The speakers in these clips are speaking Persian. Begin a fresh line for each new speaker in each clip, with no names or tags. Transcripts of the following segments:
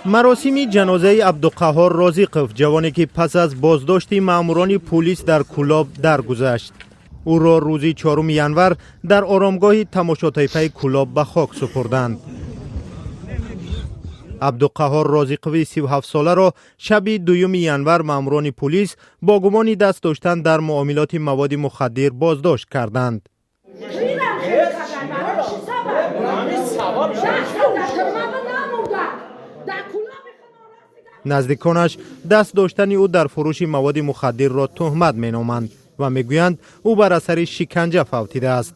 مراسم جنازه عبدالقهار رازقов جوانی که پس از بازداشت ماموران پلیس در کلاب درگذشت. او را روز 4 ینور در آرامگاه تماشاطیفه کلاب به خاک سپردند. عبدالقهار رازقov 37 ساله را شب 2 ینور ماموران پلیس با گمان دست داشتن در معاملات مواد مخدر بازداشت کردند. نزدیکانش دست داشتن او در فروش مواد مخدر را تهمت می‌نامند و میگویند او بر اثر شکنجه فوتیده است.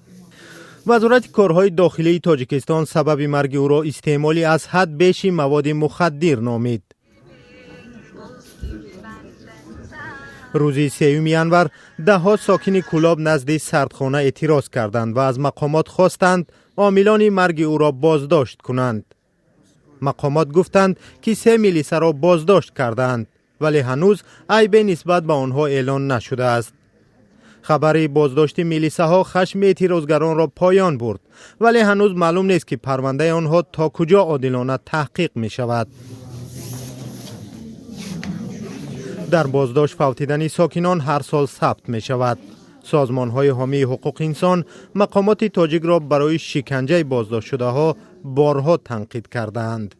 وزارت کارهای داخلی تاجیکستان سبب مرگ او را استعمالی از حد بیش مواد مخدر نامید. روز 3 ینور ده‌ها ساکن کلاب نزد سردخانه اعتراض کردند و از مقامات خواستند عاملان مرگ او را بازداشت کنند. مقامات گفتند که 3 میلیسه را بازداشت کردند ولی هنوز عیبی نسبت به آنها اعلان نشده است. خبر بازداشت میلیسه ها خشم اعتراضگران را پایان برد ولی هنوز معلوم نیست که پرونده آنها تا کجا عادلانه تحقیق می شود. در بازداشت فوتیدن ساکنان هر سال ثبت می شود. سازمان های حامی حقوق انسان مقامات تاجیک را برای شکنجه بازداشت شده ها بارها تنقید کردند.